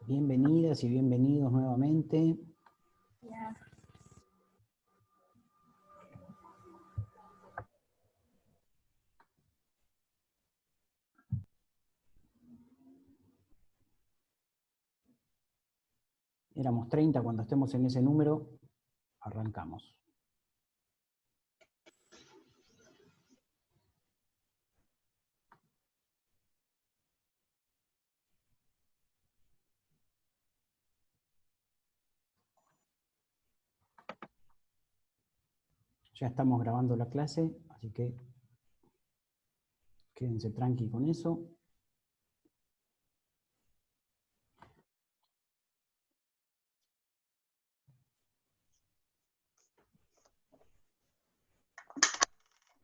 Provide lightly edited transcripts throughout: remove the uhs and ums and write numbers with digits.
Bienvenidas y bienvenidos nuevamente. Éramos 30, cuando estemos en ese número, arrancamos. Ya estamos grabando la clase, así que quédense tranqui con eso.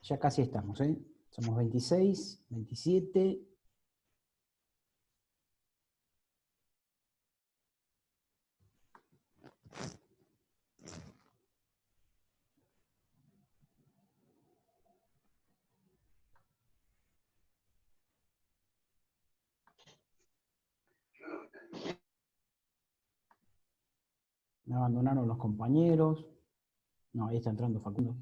Ya casi estamos, ¿eh? Somos 26, 27. Me abandonaron los compañeros. No, ahí está entrando Facundo.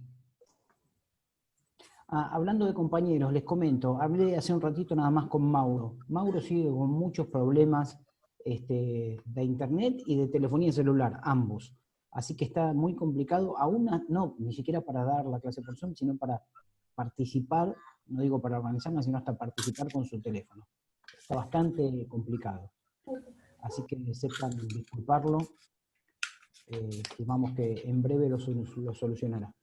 Hablando de compañeros, les comento, hablé hace un ratito nada más con Mauro. Mauro sigue con muchos problemas de internet y de telefonía celular, ambos. Así que está muy complicado, aún no, ni siquiera para dar la clase por Zoom, sino para participar, no digo para organizarla, sino hasta participar con su teléfono. Está bastante complicado. Así que sepan disculparlo, estimamos que en breve lo solucionará.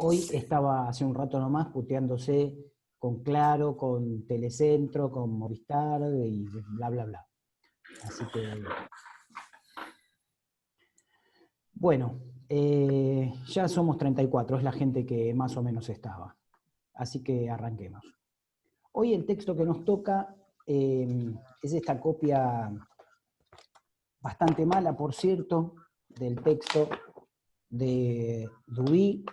Hoy estaba hace un rato nomás puteándose con Claro, con Telecentro, con Movistar y bla, bla, bla. Así que... Bueno, ya somos 34, es la gente que más o menos estaba. Así que arranquemos. Hoy el texto que nos toca es esta copia bastante mala, por cierto, del texto de Dubí,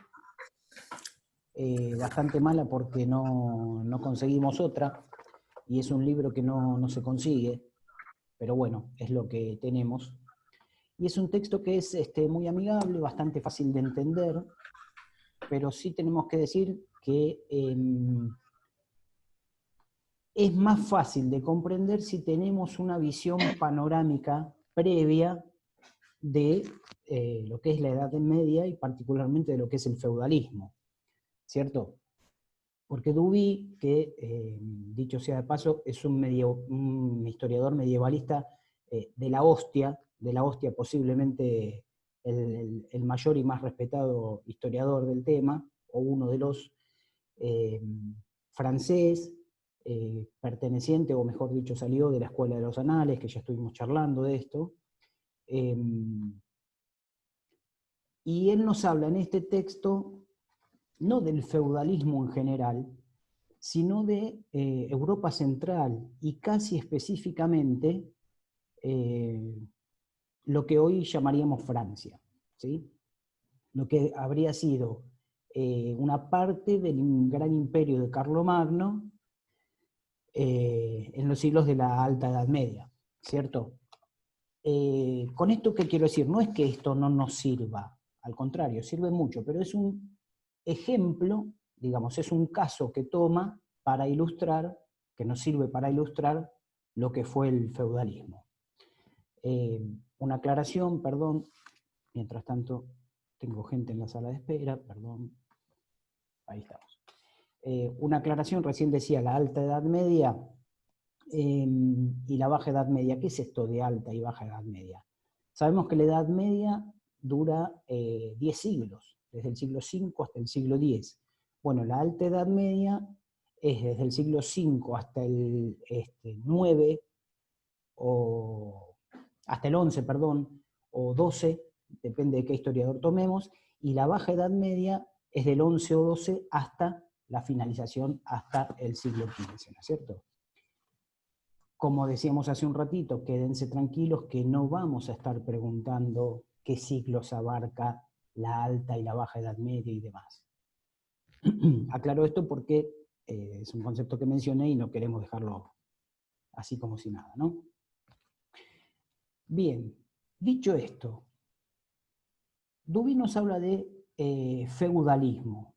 bastante mala porque no conseguimos otra, y es un libro que no se consigue, pero bueno, es lo que tenemos. Y es un texto que es muy amigable, bastante fácil de entender, pero sí tenemos que decir que es más fácil de comprender si tenemos una visión panorámica previa de lo que es la Edad Media y particularmente de lo que es el feudalismo, ¿cierto? Porque Duby, que dicho sea de paso, es un historiador medievalista de la hostia posiblemente el mayor y más respetado historiador del tema, o uno de los francés, perteneciente, o mejor dicho, salió de la Escuela de los Anales, que ya estuvimos charlando de esto. Y él nos habla en este texto no del feudalismo en general, sino de Europa Central y casi específicamente lo que hoy llamaríamos Francia, ¿sí? Lo que habría sido una parte del gran imperio de Carlomagno en los siglos de la Alta Edad Media, ¿cierto? Con esto, ¿qué quiero decir? No es que esto no nos sirva, al contrario, sirve mucho, pero es un ejemplo, digamos, es un caso que toma para ilustrar, que nos sirve para ilustrar lo que fue el feudalismo. Una aclaración, perdón, mientras tanto tengo gente en la sala de espera, perdón, ahí estamos. Una aclaración, recién decía la Alta Edad Media y la Baja Edad Media. ¿Qué es esto de Alta y Baja Edad Media? Sabemos que la Edad Media dura 10 siglos, desde el siglo V hasta el siglo X. Bueno, la Alta Edad Media es desde el siglo V hasta el 9, o hasta el 11, perdón, o 12, depende de qué historiador tomemos, y la Baja Edad Media es del 11 o 12 hasta la finalización, hasta el siglo XV, ¿no es cierto? Como decíamos hace un ratito, quédense tranquilos que no vamos a estar preguntando qué siglos abarca la Alta y la Baja Edad Media y demás. Aclaro esto porque es un concepto que mencioné y no queremos dejarlo así como si nada, ¿no? Bien, dicho esto, Dubí nos habla de feudalismo.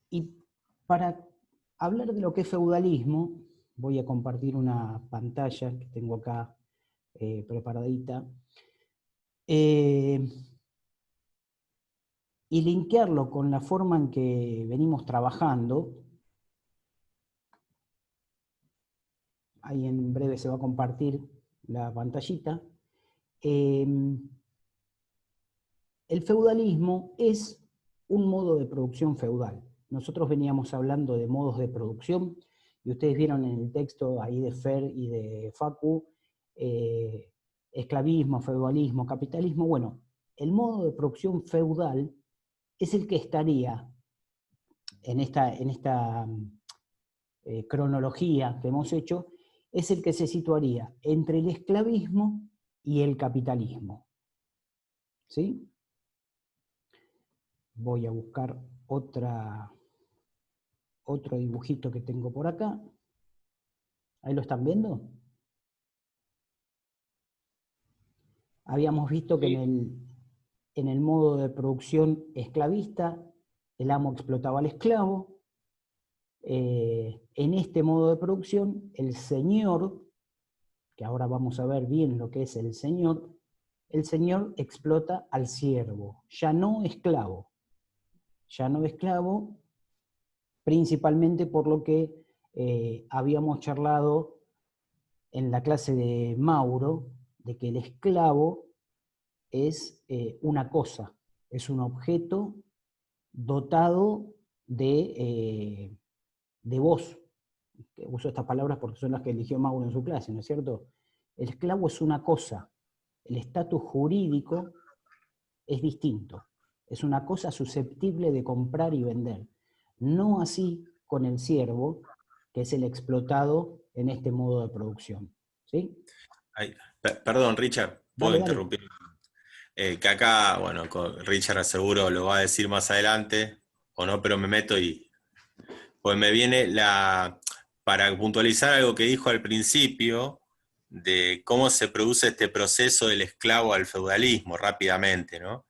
Y para hablar de lo que es feudalismo, voy a compartir una pantalla que tengo acá preparadita, y linkearlo con la forma en que venimos trabajando. Ahí en breve se va a compartir la pantallita. El feudalismo es un modo de producción feudal. Nosotros veníamos hablando de modos de producción, y ustedes vieron en el texto ahí de Fer y de Facu, esclavismo, feudalismo, capitalismo. Bueno, el modo de producción feudal es el que estaría en esta cronología que hemos hecho, es el que se situaría entre el esclavismo y el capitalismo. ¿Sí? Voy a buscar otro dibujito que tengo por acá. ¿Ahí lo están viendo? Habíamos visto que en el modo de producción esclavista, el amo explotaba al esclavo. En este modo de producción, el señor, que ahora vamos a ver bien lo que es el señor explota al siervo, ya no esclavo. Ya no esclavo, principalmente por lo que habíamos charlado en la clase de Mauro, de que el esclavo es una cosa, es un objeto dotado de voz. Uso estas palabras porque son las que eligió Mauro en su clase, ¿no es cierto? El esclavo es una cosa, el estatus jurídico es distinto, es una cosa susceptible de comprar y vender. No así con el siervo, que es el explotado en este modo de producción. ¿Sí? Ay, perdón, Richard, puedo Dale, dale. interrumpir. Que acá, bueno, con Richard seguro lo va a decir más adelante, o no, pero me meto y pues me viene para puntualizar algo que dijo al principio, de cómo se produce este proceso del esclavo al feudalismo rápidamente, ¿no?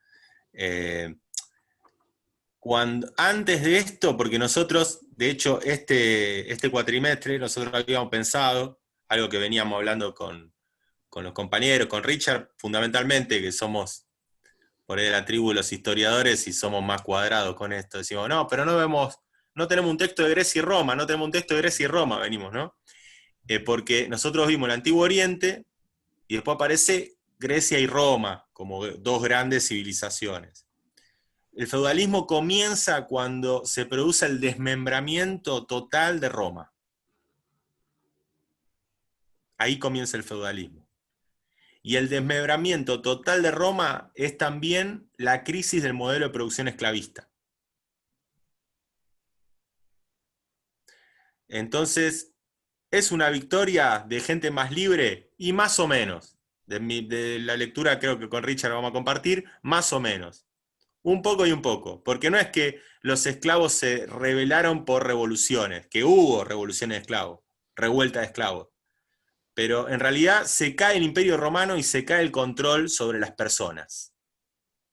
Eh, antes de esto, porque nosotros, de hecho, este cuatrimestre, nosotros habíamos pensado, algo que veníamos hablando con los compañeros, con Richard, fundamentalmente, que somos por ahí de la tribu de los historiadores y somos más cuadrados con esto. Decimos, no, pero no tenemos un texto de Grecia y Roma, no tenemos un texto de Grecia y Roma, venimos, ¿no? Porque nosotros vimos el Antiguo Oriente y después aparece Grecia y Roma como dos grandes civilizaciones. El feudalismo comienza cuando se produce el desmembramiento total de Roma. Ahí comienza el feudalismo. Y el desmembramiento total de Roma es también la crisis del modelo de producción esclavista. Entonces, ¿es una victoria de gente más libre? Y más o menos. De la lectura creo que con Richard vamos a compartir, más o menos. Un poco y un poco. Porque no es que los esclavos se rebelaron por revoluciones, que hubo revoluciones de esclavos, revuelta de esclavos. Pero en realidad se cae el Imperio Romano y se cae el control sobre las personas.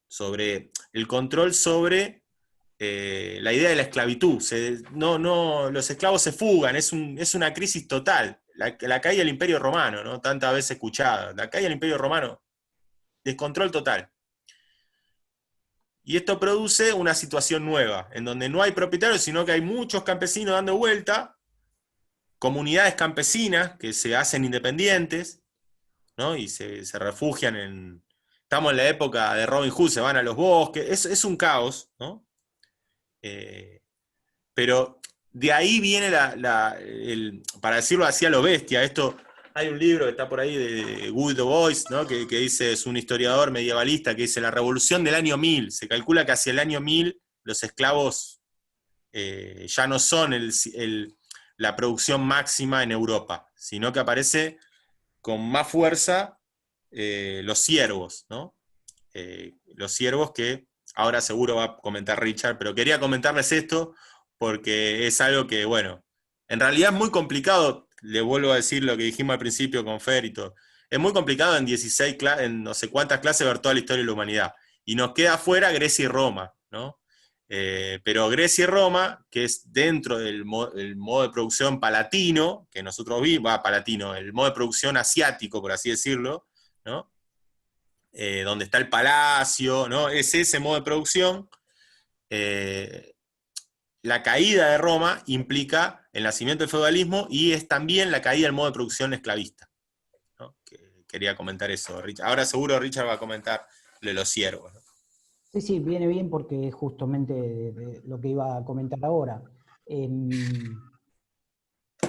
Sobre el control sobre la idea de la esclavitud. Los esclavos se fugan, es una crisis total. La caída del Imperio Romano, ¿no? Tantas veces escuchada. La caída del Imperio Romano, descontrol total. Y esto produce una situación nueva, en donde no hay propietarios, sino que hay muchos campesinos dando vuelta, comunidades campesinas que se hacen independientes, ¿no? Y se refugian en... Estamos en la época de Robin Hood, se van a los bosques, es un caos, ¿no? Pero de ahí viene para decirlo así a lo bestia, esto, hay un libro que está por ahí de Wood Du Bois, ¿no? que dice, es un historiador medievalista, que dice, la revolución del año 1000, se calcula que hacia el año 1000 los esclavos ya no son la producción máxima en Europa, sino que aparece con más fuerza los siervos, ¿no? Los siervos que ahora seguro va a comentar Richard, pero quería comentarles esto porque es algo que, bueno, en realidad es muy complicado, le vuelvo a decir lo que dijimos al principio con Fer y todo, es muy complicado en 16 en no sé cuántas clases ver toda la historia de la humanidad, y nos queda afuera Grecia y Roma, ¿no? Pero Grecia y Roma, que es dentro del el modo de producción palatino, que nosotros vimos, palatino, el modo de producción asiático, por así decirlo, ¿no? Donde está el palacio, ¿no? Es ese modo de producción. Eh, la caída de Roma implica el nacimiento del feudalismo y es también la caída del modo de producción esclavista, ¿no? Quería comentar eso, Richard. Ahora seguro Richard va a comentar de los siervos, ¿no? Sí, sí, viene bien porque es justamente de lo que iba a comentar ahora.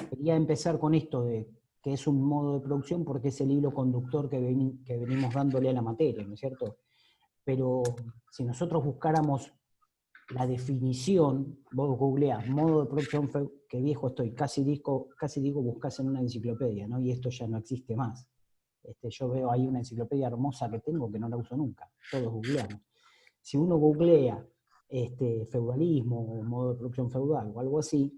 Quería empezar con esto de que es un modo de producción porque es el hilo conductor que venimos dándole a la materia, ¿no es cierto? Pero si nosotros buscáramos la definición, vos googleás modo de producción, que viejo estoy, casi digo buscás en una enciclopedia, ¿no? Y esto ya no existe más. Yo veo ahí una enciclopedia hermosa que tengo que no la uso nunca, todos googleamos. Si uno googlea feudalismo o modo de producción feudal o algo así,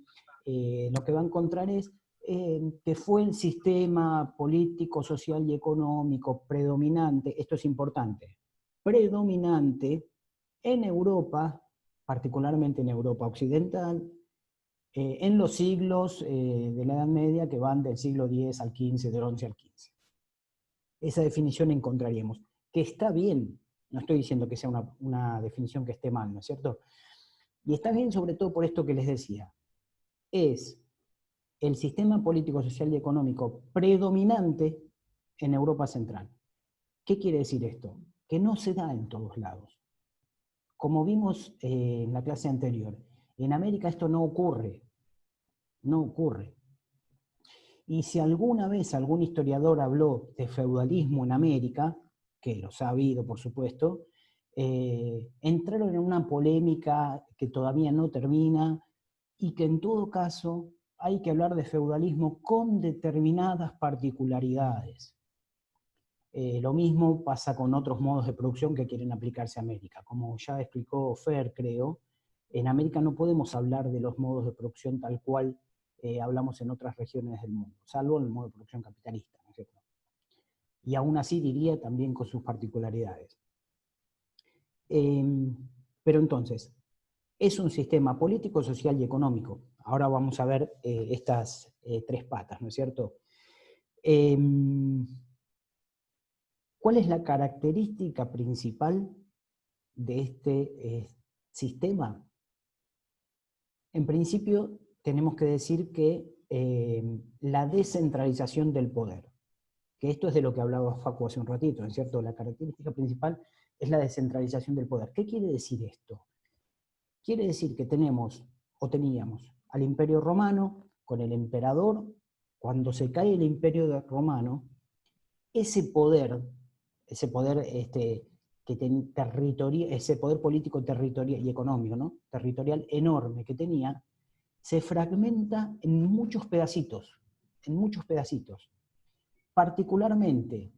lo que va a encontrar es que fue el sistema político, social y económico predominante, esto es importante, predominante en Europa, particularmente en Europa occidental, en los siglos de la Edad Media que van del siglo X al XV, del XI al XV. Esa definición encontraríamos, que está bien, no estoy diciendo que sea una definición que esté mal, ¿no es cierto? Y está bien sobre todo por esto que les decía, es el sistema político, social y económico predominante en Europa Central. ¿Qué quiere decir esto? Que no se da en todos lados. Como vimos en la clase anterior, en América esto no ocurre, no ocurre. Y si alguna vez algún historiador habló de feudalismo en América, que los ha habido, por supuesto, entraron en una polémica que todavía no termina y que en todo caso hay que hablar de feudalismo con determinadas particularidades. Lo mismo pasa con otros modos de producción que quieren aplicarse a América. Como ya explicó Fer, creo, en América no podemos hablar de los modos de producción tal cual hablamos en otras regiones del mundo, salvo en el modo de producción capitalista, ¿no es cierto? Y aún así diría también con sus particularidades. Pero entonces, es un sistema político, social y económico. Ahora vamos a ver estas tres patas, ¿no es cierto? ¿Cuál es la característica principal de este sistema? En principio, tenemos que decir que la descentralización del poder, que esto es de lo que hablaba Facu hace un ratito, ¿no es cierto? La característica principal es la descentralización del poder. ¿Qué quiere decir esto? Quiere decir que tenemos, o teníamos, al Imperio Romano, con el emperador. Cuando se cae el Imperio Romano, ese poder ese poder político territorial y económico, ¿no? Territorial enorme que tenía, se fragmenta en muchos pedacitos, particularmente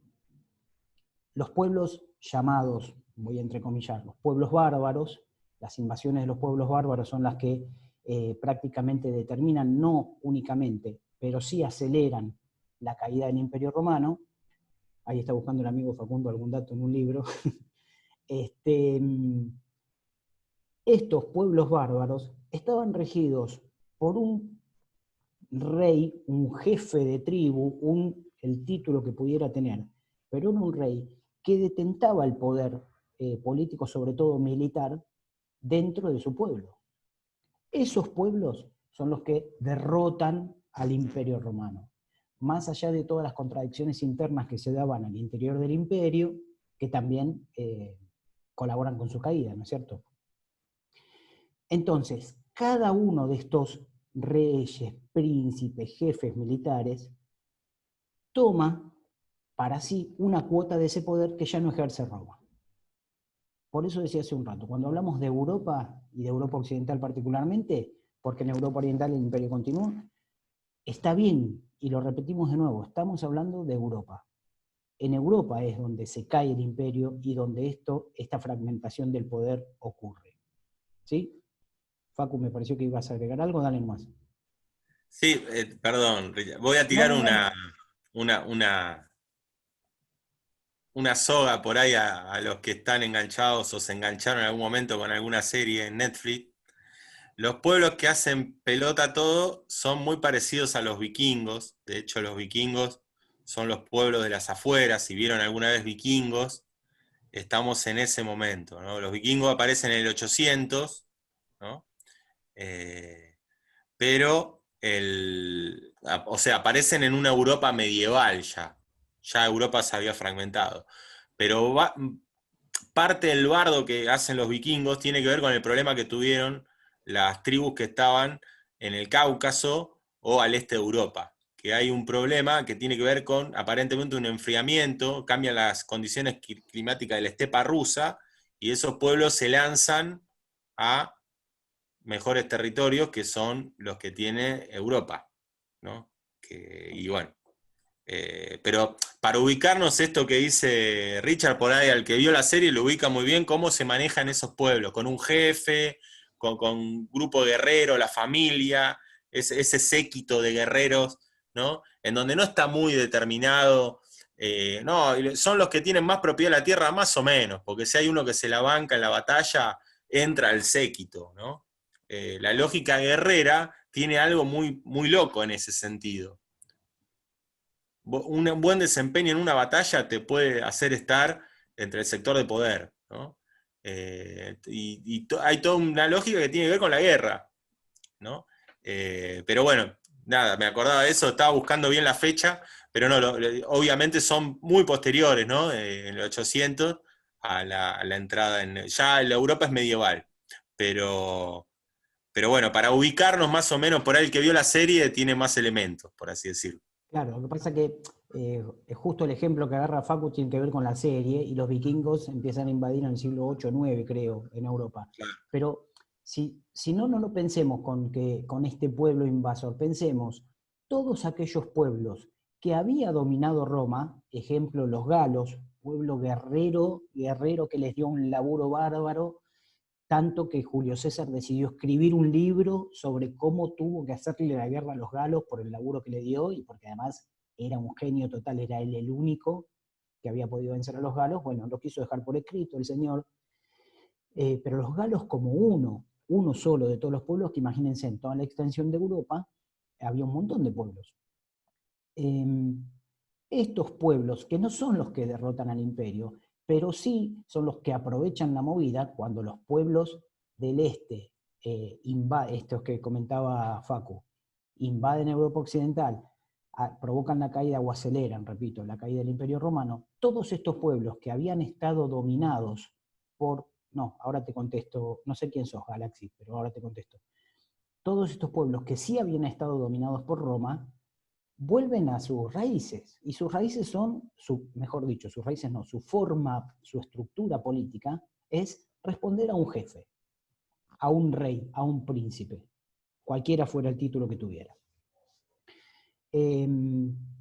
los pueblos llamados, voy a entrecomillar, los pueblos bárbaros. Las invasiones de los pueblos bárbaros son las que prácticamente determinan, no únicamente, pero sí aceleran la caída del Imperio Romano. Ahí está buscando el amigo Facundo algún dato en un libro. Estos pueblos bárbaros estaban regidos por un rey, un jefe de tribu, el título que pudiera tener, pero era un rey que detentaba el poder político, sobre todo militar, dentro de su pueblo. Esos pueblos son los que derrotan al Imperio Romano, más allá de todas las contradicciones internas que se daban al interior del imperio, que también colaboran con su caída, ¿no es cierto? Entonces, cada uno de estos reyes, príncipes, jefes militares, toma para sí una cuota de ese poder que ya no ejerce Roma. Por eso decía hace un rato, cuando hablamos de Europa, y de Europa Occidental particularmente, porque en Europa Oriental el imperio continuó, está bien, y lo repetimos de nuevo, estamos hablando de Europa. en Europa es donde se cae el imperio y donde esta fragmentación del poder ocurre. ¿Sí? Facu, me pareció que ibas a agregar algo, dale más. Sí, perdón, Richard. Voy a No, tirar no, dale. una, una, una soga por ahí a los que están enganchados o se engancharon en algún momento con alguna serie en Netflix. Los pueblos que hacen pelota todo son muy parecidos a los vikingos. De hecho, los vikingos son los pueblos de las afueras. Si vieron alguna vez vikingos, estamos en ese momento, ¿no? Los vikingos aparecen en el 800, ¿no? Pero, o sea, aparecen en una Europa medieval ya. Ya Europa se había fragmentado. Pero parte del bardo que hacen los vikingos tiene que ver con el problema que tuvieron las tribus que estaban en el Cáucaso o al este de Europa. Que hay un problema que tiene que ver con aparentemente un enfriamiento, cambian las condiciones climáticas de la estepa rusa y esos pueblos se lanzan a mejores territorios que son los que tiene Europa, ¿no? Y bueno, pero para ubicarnos esto que dice Richard por ahí, al que vio la serie, lo ubica muy bien cómo se manejan esos pueblos, con un jefe, con un grupo de guerreros, la familia, ese séquito de guerreros, ¿no? En donde no está muy determinado, no, son los que tienen más propiedad de la tierra, más o menos, porque si hay uno que se la banca en la batalla, entra el séquito, ¿no? La lógica guerrera tiene algo muy, muy loco en ese sentido. Un buen desempeño en una batalla te puede hacer estar entre el sector de poder, ¿no? Hay toda una lógica que tiene que ver con la guerra, ¿no? Pero bueno, nada, me acordaba de eso, estaba buscando bien la fecha, pero no, obviamente son muy posteriores, ¿no? En el 800 a la entrada ya la Europa es medieval, pero, pero bueno, para ubicarnos más o menos por ahí el que vio la serie tiene más elementos, por así decirlo. Claro, lo que pasa es que justo el ejemplo que agarra Facu tiene que ver con la serie y los vikingos empiezan a invadir en el siglo 8 o 9, creo, en Europa. Claro. Pero si no lo pensemos con este pueblo invasor, pensemos todos aquellos pueblos que había dominado Roma, ejemplo los galos, pueblo guerrero que les dio un laburo bárbaro, tanto que Julio César decidió escribir un libro sobre cómo tuvo que hacerle la guerra a los galos por el laburo que le dio y porque además era un genio total, era él el único que había podido vencer a los galos. Bueno, lo quiso dejar por escrito el señor, pero los galos como uno solo de todos los pueblos, que imagínense en toda la extensión de Europa, había un montón de pueblos. Estos pueblos, que no son los que derrotan al imperio, pero sí son los que aprovechan la movida cuando los pueblos del este, estos que comentaba Facu, invaden Europa Occidental, provocan la caída o aceleran, repito, la caída del Imperio Romano. Todos estos pueblos que habían estado dominados por, no, ahora te contesto, no sé quién sos, Galaxy, pero ahora te contesto. Todos estos pueblos que sí habían estado dominados por Roma, vuelven a sus raíces, y sus raíces son, mejor dicho, sus raíces no, su forma, su estructura política es responder a un jefe, a un rey, a un príncipe, cualquiera fuera el título que tuviera.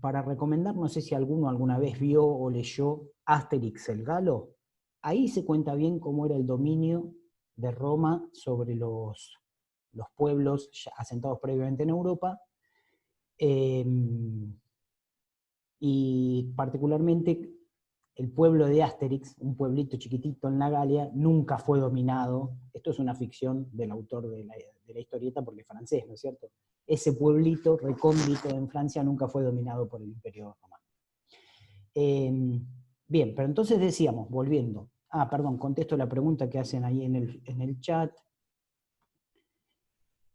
Para recomendar, no sé si alguno alguna vez vio o leyó Asterix el Galo, ahí se cuenta bien cómo era el dominio de Roma sobre los pueblos asentados previamente en Europa, y particularmente el pueblo de Asterix, un pueblito chiquitito en la Galia, nunca fue dominado. Esto es una ficción del autor de la historieta porque es francés, ¿no es cierto? Ese pueblito recóndito en Francia nunca fue dominado por el Imperio Romano. Bien, pero entonces decíamos, volviendo. Perdón, contesto la pregunta que hacen ahí en el chat.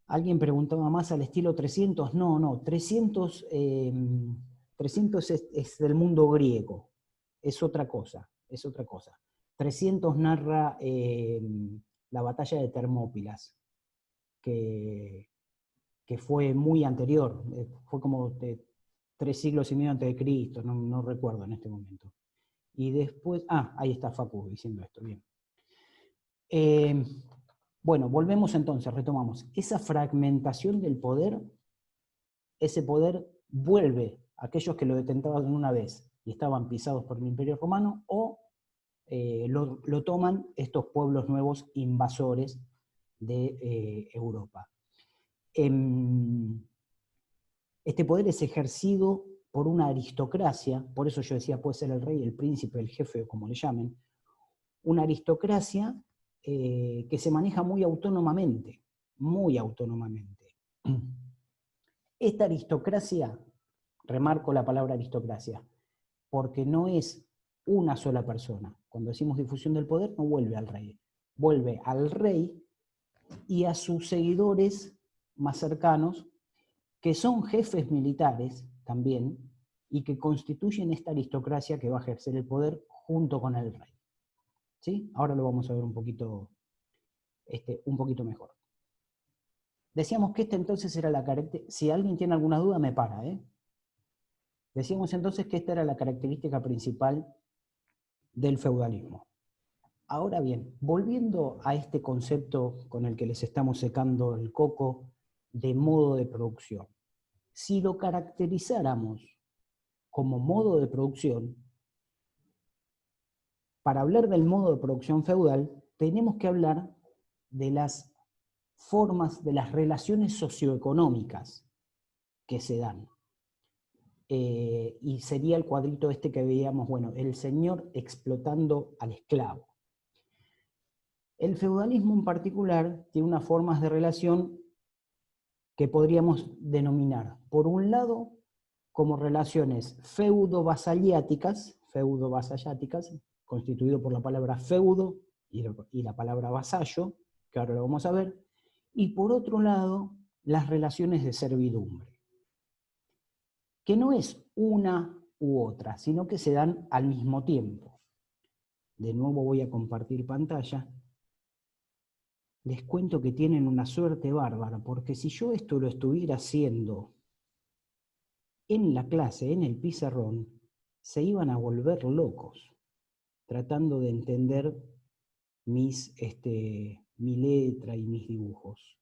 Alguien preguntaba más al estilo 300. No, 300, 300 es del mundo griego, es otra cosa, es otra cosa. 300 narra la batalla de Termópilas, que fue muy anterior, fue como de 3 siglos y medio antes de Cristo, no recuerdo en este momento. Y después, ahí está Facu diciendo esto, bien. Bueno, volvemos entonces, retomamos. Esa fragmentación del poder, ese poder vuelve a aquellos que lo detentaban una vez, y estaban pisados por el Imperio Romano, o lo toman estos pueblos nuevos invasores de Europa. Este poder es ejercido por una aristocracia, por eso yo decía, puede ser el rey, el príncipe, el jefe, o como le llamen, una aristocracia que se maneja muy autónomamente, muy autónomamente. Esta aristocracia, remarco la palabra aristocracia, porque no es una sola persona. Cuando decimos difusión del poder, no vuelve al rey y a sus seguidores más cercanos, que son jefes militares también, y que constituyen esta aristocracia que va a ejercer el poder junto con el rey. ¿Sí? Ahora lo vamos a ver un poquito mejor. Decíamos que esta entonces era la característica, si alguien tiene alguna duda me para, Decíamos entonces que esta era la característica principal del feudalismo. Ahora bien, volviendo a este concepto con el que les estamos secando el coco de modo de producción, si lo caracterizáramos como modo de producción, para hablar del modo de producción feudal, tenemos que hablar de las formas, de las relaciones socioeconómicas que se dan. Y sería el cuadrito este que veíamos, bueno, el señor explotando al esclavo. El feudalismo en particular tiene unas formas de relación que podríamos denominar, por un lado, como relaciones feudo-vasalláticas, constituido por la palabra feudo y la palabra vasallo, que ahora lo vamos a ver, y por otro lado, las relaciones de servidumbre, que no es una u otra, sino que se dan al mismo tiempo. De nuevo voy a compartir pantalla. Les cuento que tienen una suerte bárbara, porque si yo esto lo estuviera haciendo en la clase, en el pizarrón, se iban a volver locos, tratando de entender mi letra y mis dibujos.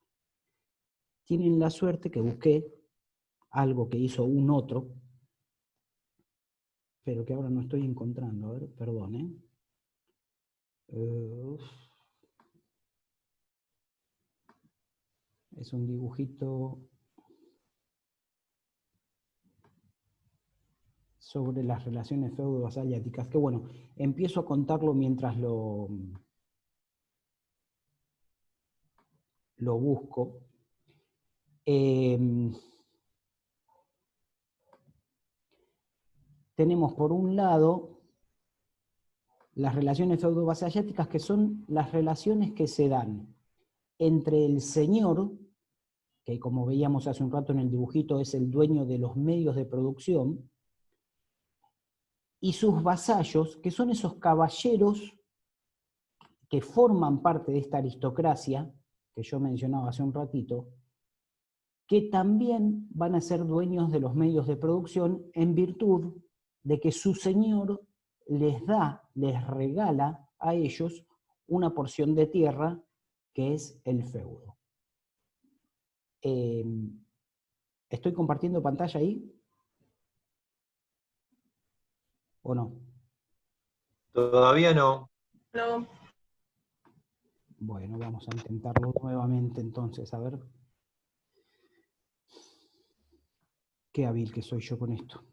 Tienen la suerte que busqué algo que hizo un otro, pero que ahora no estoy encontrando. A ver, perdón, es un dibujito sobre las relaciones feudo-vasalláticas, que bueno, empiezo a contarlo mientras lo busco. Tenemos por un lado las relaciones feudo-vasalláticas, que son las relaciones que se dan entre el señor, que como veíamos hace un rato en el dibujito es el dueño de los medios de producción, y sus vasallos, que son esos caballeros que forman parte de esta aristocracia, que yo mencionaba hace un ratito, que también van a ser dueños de los medios de producción en virtud de que su señor les regala a ellos una porción de tierra que es el feudo. ¿Estoy compartiendo pantalla ahí? ¿O no? Todavía no. No. Bueno, vamos a intentarlo nuevamente entonces, a ver. Qué hábil que soy yo con esto.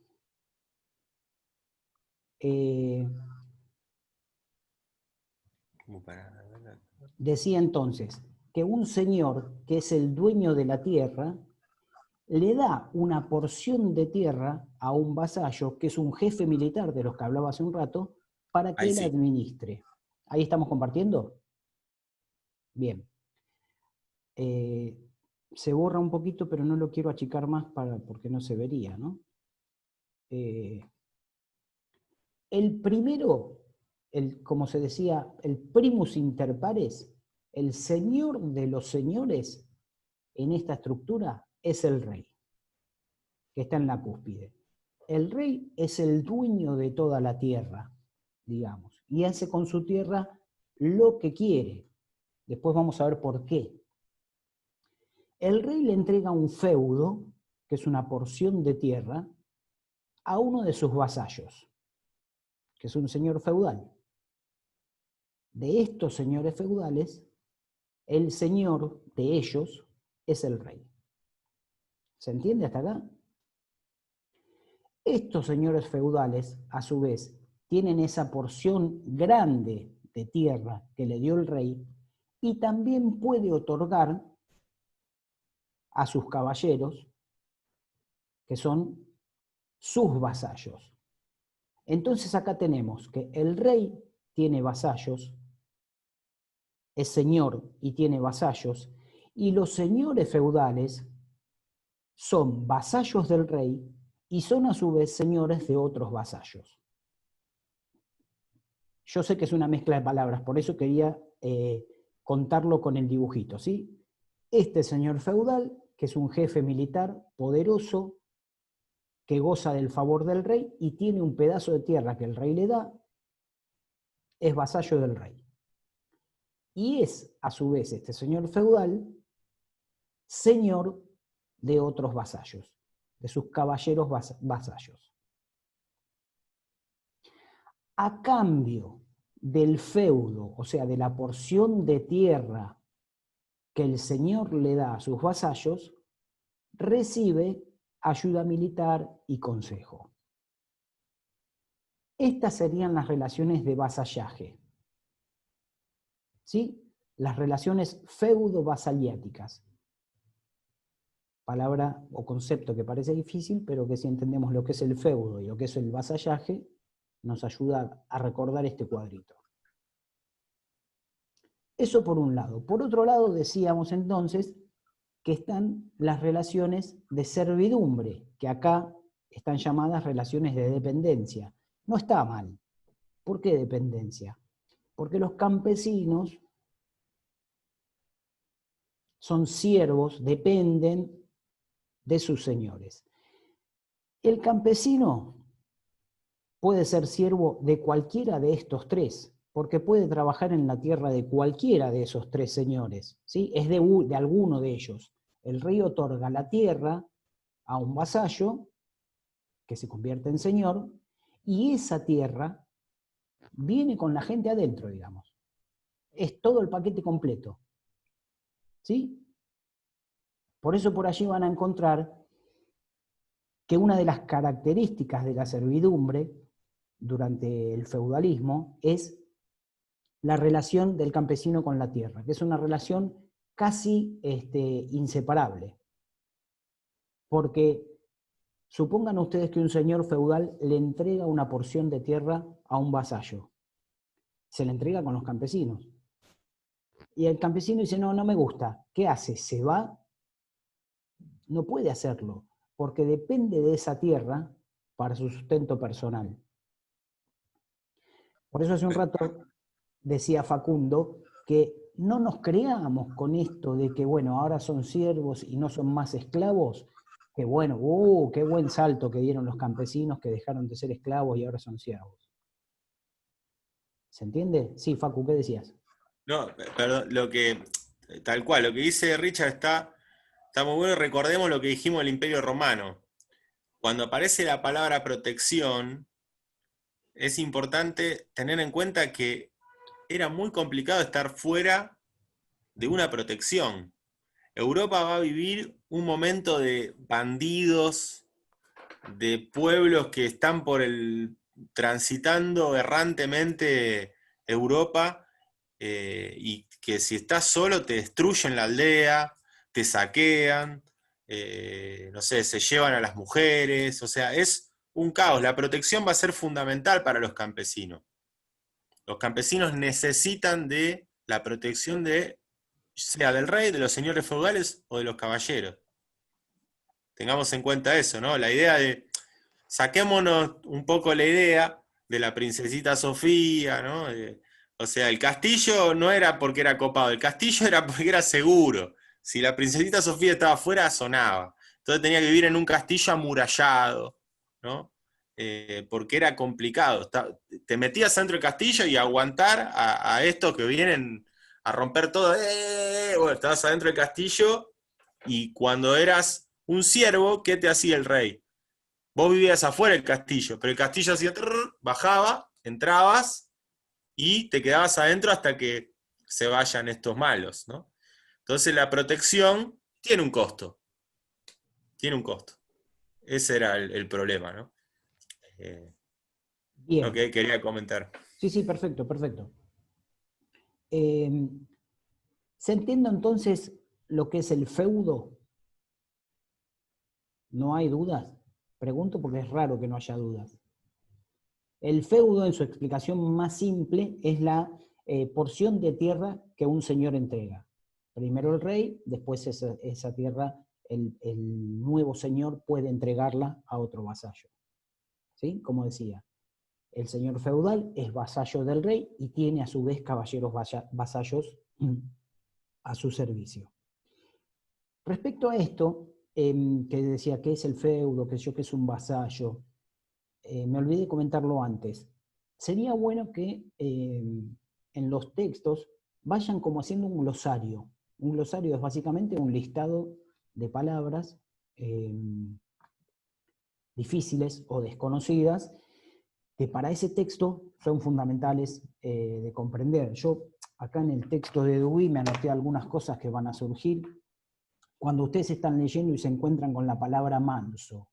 Decía entonces que un señor, que es el dueño de la tierra, le da una porción de tierra a un vasallo, que es un jefe militar de los que hablaba hace un rato, para que él administre. ¿Ahí estamos compartiendo? Bien. Se borra un poquito, pero no lo quiero achicar más porque no se vería, ¿no? El primero, como se decía, el primus inter pares, el señor de los señores en esta estructura es el rey, que está en la cúspide. El rey es el dueño de toda la tierra, digamos, y hace con su tierra lo que quiere. Después vamos a ver por qué. El rey le entrega un feudo, que es una porción de tierra, a uno de sus vasallos. que es un señor feudal. De estos señores feudales, el señor de ellos es el rey. ¿Se entiende hasta acá? Estos señores feudales, a su vez, tienen esa porción grande de tierra que le dio el rey y también puede otorgar a sus caballeros, que son sus vasallos. Entonces acá tenemos que el rey tiene vasallos, es señor y tiene vasallos, y los señores feudales son vasallos del rey y son a su vez señores de otros vasallos. Yo sé que es una mezcla de palabras, por eso quería contarlo con el dibujito, ¿sí? Este señor feudal, que es un jefe militar poderoso, que goza del favor del rey y tiene un pedazo de tierra que el rey le da, es vasallo del rey. Y es, a su vez, este señor feudal, señor de otros vasallos, de sus caballeros vasallos. A cambio del feudo, o sea, de la porción de tierra que el señor le da a sus vasallos, recibe ayuda militar y consejo. Estas serían las relaciones de vasallaje. ¿Sí? Las relaciones feudo-vasaliáticas. Palabra o concepto que parece difícil, pero que si entendemos lo que es el feudo y lo que es el vasallaje, nos ayuda a recordar este cuadrito. Eso por un lado. Por otro lado, decíamos entonces que están las relaciones de servidumbre, que acá están llamadas relaciones de dependencia. No está mal. ¿Por qué dependencia? Porque los campesinos son siervos, dependen de sus señores. El campesino puede ser siervo de cualquiera de estos tres, porque puede trabajar en la tierra de cualquiera de esos tres señores, ¿sí? Es de alguno de ellos. El rey otorga la tierra a un vasallo, que se convierte en señor, y esa tierra viene con la gente adentro, digamos. Es todo el paquete completo. ¿Sí? Por eso por allí van a encontrar que una de las características de la servidumbre durante el feudalismo es la relación del campesino con la tierra, que es una relación casi inseparable. Porque supongan ustedes que un señor feudal le entrega una porción de tierra a un vasallo. Se le entrega con los campesinos. Y el campesino dice, no, no me gusta. ¿Qué hace? ¿Se va? No puede hacerlo, porque depende de esa tierra para su sustento personal. Por eso hace un rato decía Facundo que no nos creamos con esto de que, bueno, ahora son siervos y no son más esclavos, que bueno, qué buen salto que dieron los campesinos que dejaron de ser esclavos y ahora son siervos. ¿Se entiende? Sí, Facu, ¿qué decías? No, perdón, tal cual, lo que dice Richard está muy bueno. Recordemos lo que dijimos del Imperio Romano. Cuando aparece la palabra protección, es importante tener en cuenta que era muy complicado estar fuera de una protección. Europa va a vivir un momento de bandidos, de pueblos que están transitando errantemente Europa, y que si estás solo te destruyen la aldea, te saquean, no sé, se llevan a las mujeres, o sea, es un caos. La protección va a ser fundamental para los campesinos. Los campesinos necesitan de la protección sea del rey, de los señores feudales o de los caballeros. Tengamos en cuenta eso, ¿no? La idea saquémonos un poco la idea de la princesita Sofía, ¿no? O sea, el castillo no era porque era copado, el castillo era porque era seguro. Si la princesita Sofía estaba afuera, sonaba. Entonces tenía que vivir en un castillo amurallado, ¿no? Porque era complicado. Te metías dentro del castillo y aguantar a estos que vienen a romper todo. Bueno, estabas adentro del castillo y cuando eras un siervo, ¿qué te hacía el rey? Vos vivías afuera del castillo, pero el castillo hacía bajaba, entrabas y te quedabas adentro hasta que se vayan estos malos, ¿no? Entonces la protección tiene un costo. Tiene un costo. Ese era el problema, ¿no? Lo Bien. que quería comentar. Sí, sí, perfecto, perfecto. ¿Se entiende entonces lo que es el feudo? ¿No hay dudas? Pregunto porque es raro que no haya dudas. El feudo, en su explicación más simple, es la porción de tierra que un señor entrega. Primero el rey, después esa tierra, el nuevo señor puede entregarla a otro vasallo. ¿Sí? Como decía, el señor feudal es vasallo del rey y tiene a su vez caballeros vasallos a su servicio. Respecto a esto, que decía que es el feudo, que es un vasallo, me olvidé comentarlo antes. Sería bueno que en los textos vayan como haciendo un glosario. Un glosario es básicamente un listado de palabras difíciles o desconocidas que para ese texto son fundamentales de comprender. Yo acá en el texto de Dewey me anoté algunas cosas que van a surgir. Cuando ustedes están leyendo y se encuentran con la palabra manso,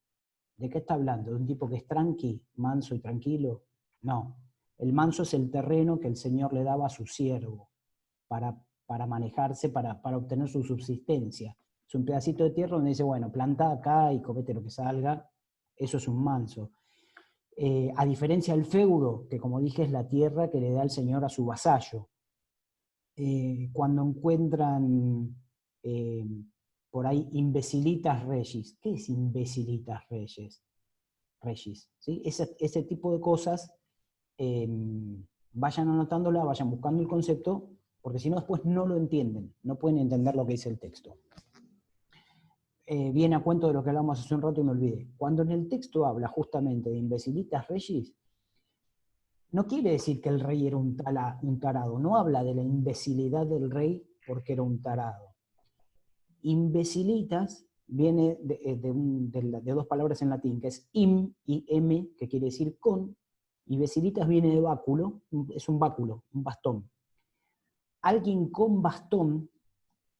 ¿de qué está hablando? ¿De un tipo que es tranqui, manso y tranquilo? No. El manso es el terreno que el Señor le daba a su siervo para manejarse, para obtener su subsistencia. Es un pedacito de tierra donde dice, bueno, planta acá y comete lo que salga. Eso es un manso. A diferencia del feudo, que como dije es la tierra que le da el Señor a su vasallo. Cuando encuentran por ahí imbecilitas regis. ¿Qué es imbecilitas regis? ¿Sí? Ese tipo de cosas, vayan anotándola, vayan buscando el concepto, porque si no después no lo entienden, no pueden entender lo que dice el texto. Viene a cuento de lo que hablamos hace un rato y me olvidé. Cuando en el texto habla justamente de imbecilitas regis, no quiere decir que el rey era un tarado, no habla de la imbecilidad del rey porque era un tarado. Imbecilitas viene de dos palabras en latín, que es im y em, que quiere decir con, y becilitas viene de báculo, es un báculo, un bastón. Alguien con bastón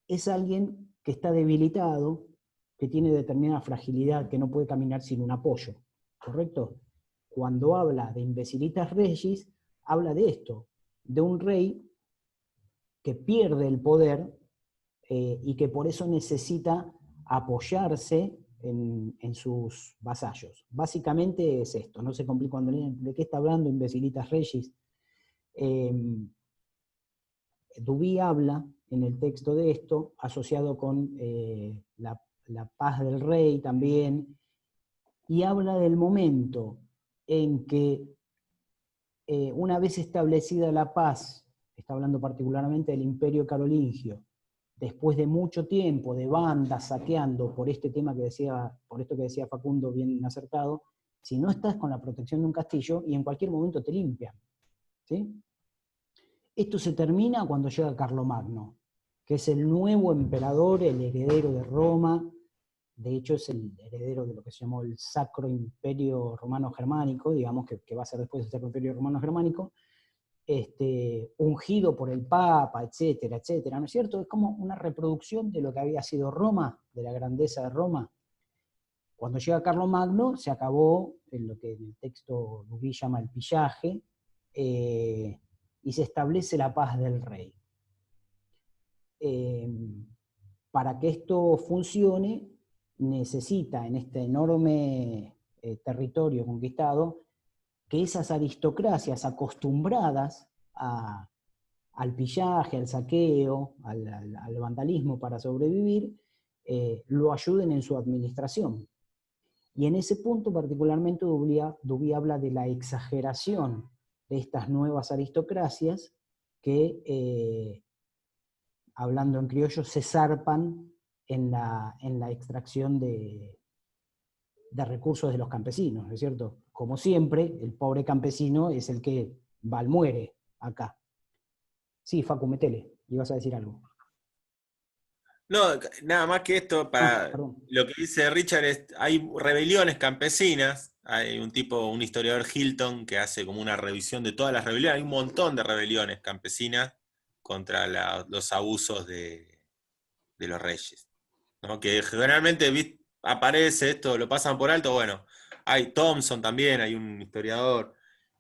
es alguien que está debilitado, que tiene determinada fragilidad, que no puede caminar sin un apoyo, ¿correcto? Cuando habla de imbecilitas regis, habla de esto, de un rey que pierde el poder y que por eso necesita apoyarse en sus vasallos. Básicamente es esto, no se complica cuando leen de qué está hablando imbecilitas regis. Dubí habla en el texto de esto, asociado con la paz del rey también, y habla del momento en que una vez establecida la paz, está hablando particularmente del Imperio Carolingio, después de mucho tiempo de bandas saqueando por este tema que decía, por esto que decía Facundo bien acertado, si no estás con la protección de un castillo y en cualquier momento te limpian, ¿sí? Esto se termina cuando llega Carlomagno, que es el nuevo emperador, el heredero de Roma. De hecho es el heredero de lo que se llamó el Sacro Imperio Romano Germánico, digamos que va a ser después del Sacro Imperio Romano Germánico, ungido por el Papa, etcétera, etcétera, ¿no es cierto? Es como una reproducción de lo que había sido Roma, de la grandeza de Roma. Cuando llega Carlomagno se acabó en lo que en el texto Dubí llama el pillaje, y se establece la paz del rey. Para que esto funcione, necesita en este enorme territorio conquistado que esas aristocracias acostumbradas al pillaje, al saqueo, al vandalismo para sobrevivir, lo ayuden en su administración. Y en ese punto particularmente Dubí habla de la exageración de estas nuevas aristocracias que, hablando en criollo, se zarpan en la extracción de recursos de los campesinos, ¿no es cierto? Como siempre, el pobre campesino es el que muere acá. Sí, Facu, metele, ibas a decir algo. No, nada más que esto, para Perdón. lo que dice Richard, hay rebeliones campesinas, hay un historiador Hilton, que hace como una revisión de todas las rebeliones, hay un montón de rebeliones campesinas contra los abusos de los reyes, ¿no? Que generalmente aparece esto, lo pasan por alto, bueno, hay Thompson también, hay un historiador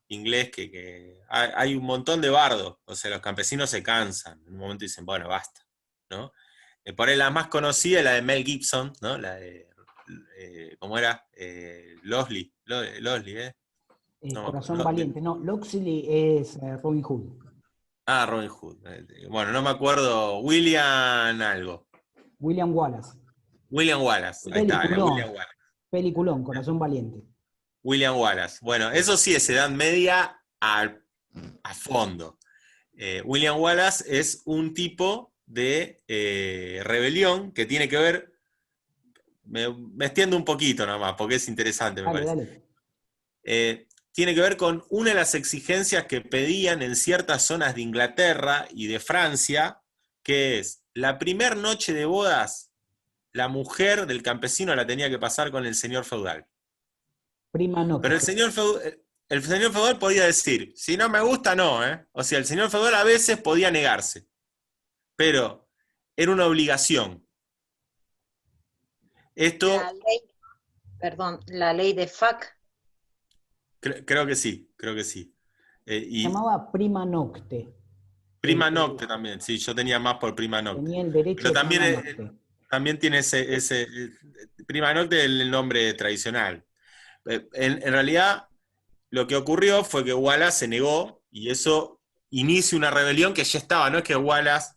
inglés que hay un montón de bardos, o sea, los campesinos se cansan, en un momento dicen, bueno, basta, ¿no? Por ahí la más conocida es la de Mel Gibson, ¿no? La de, ¿cómo era? Losley, ¿eh? No me Corazón acuerdo. Valiente. No, Loxley es Robin Hood. Robin Hood. Bueno, no me acuerdo. William algo. William Wallace. William Wallace, ahí está, la Peliculón. William Wallace. Peliculón, Corazón Valiente. William Wallace. Bueno, eso sí es Edad Media a fondo. William Wallace es un tipo de rebelión que tiene que ver, me extiendo un poquito nomás, porque es interesante, me Dale, parece. dale. Tiene que ver con una de las exigencias que pedían en ciertas zonas de Inglaterra y de Francia, que es la primera noche de bodas, la mujer del campesino la tenía que pasar con el señor feudal. Prima Pero nocte. el señor feudal podía decir, si no me gusta, no, ¿eh? O sea, el señor feudal a veces podía negarse, pero era una obligación. La Esto, ley, perdón, la ley de FAC. creo que sí, creo que sí. Se Y llamaba Prima Nocte. Prima Nocte también, sí, yo tenía más por Prima Nocte. Tenía el derecho Pero de también, Prima Nocte. también tiene ese Prima Nocte es el nombre tradicional. En realidad, lo que ocurrió fue que Wallace se negó y eso inicia una rebelión que ya estaba. No es que Wallace,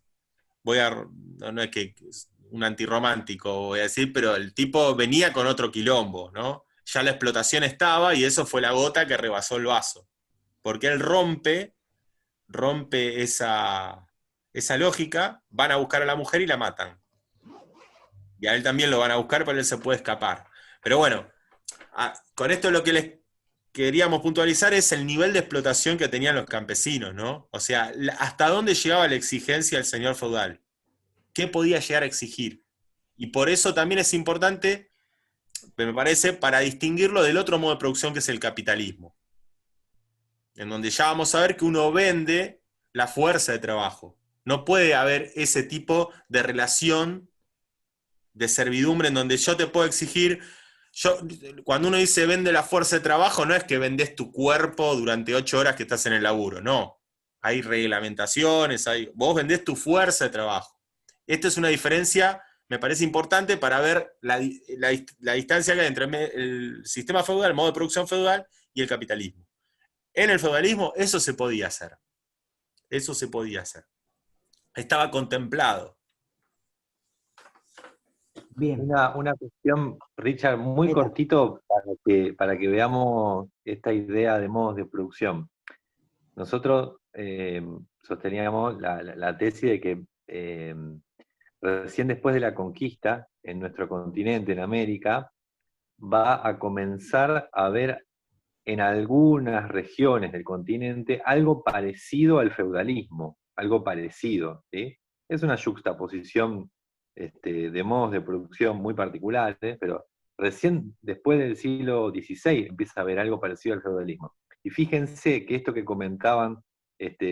no es que es un antirromántico, voy a decir, pero el tipo venía con otro quilombo, ¿no? Ya la explotación estaba y eso fue la gota que rebasó el vaso. Porque él rompe esa lógica, van a buscar a la mujer y la matan. Y a él también lo van a buscar, pero él se puede escapar. Pero bueno, con esto lo que les queríamos puntualizar es el nivel de explotación que tenían los campesinos, ¿no? O sea, hasta dónde llegaba la exigencia del señor feudal. ¿Qué podía llegar a exigir? Y por eso también es importante, me parece, para distinguirlo del otro modo de producción que es el capitalismo. En donde ya vamos a ver que uno vende la fuerza de trabajo. No puede haber ese tipo de relación de servidumbre en donde yo te puedo exigir, cuando uno dice vende la fuerza de trabajo, no es que vendes tu cuerpo durante 8 horas que estás en el laburo, no. Hay reglamentaciones, vos vendés tu fuerza de trabajo. Esta es una diferencia, me parece importante para ver la distancia que hay entre el sistema feudal, el modo de producción feudal y el capitalismo. En el feudalismo eso se podía hacer. Eso se podía hacer. Estaba contemplado. Bien. Una cuestión, Richard, muy Eta. cortito para que veamos esta idea de modos de producción. Nosotros sosteníamos la tesis de que recién después de la conquista en nuestro continente, en América, va a comenzar a haber en algunas regiones del continente algo parecido al feudalismo, algo parecido, ¿sí? Es una yuxtaposición de modos de producción muy particulares, pero recién después del siglo XVI empieza a haber algo parecido al feudalismo. Y fíjense que esto que comentaban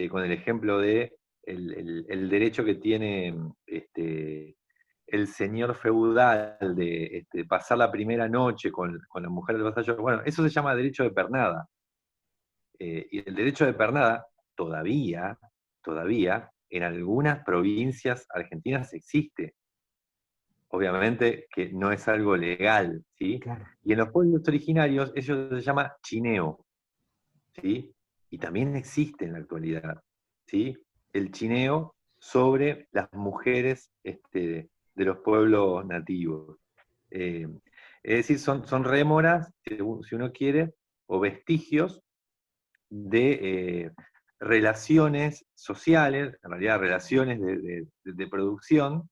con el ejemplo de el derecho que tiene el señor feudal de pasar la primera noche con la mujer del vasallo, bueno, eso se llama derecho de pernada. Y el derecho de pernada todavía, en algunas provincias argentinas existe. Obviamente que no es algo legal, ¿sí? Claro. Y en los pueblos originarios eso se llama chineo, ¿sí? Y también existe en la actualidad, ¿sí? El chineo sobre las mujeres de los pueblos nativos. Es decir, son rémoras, si uno quiere, o vestigios de relaciones sociales, en realidad relaciones de producción,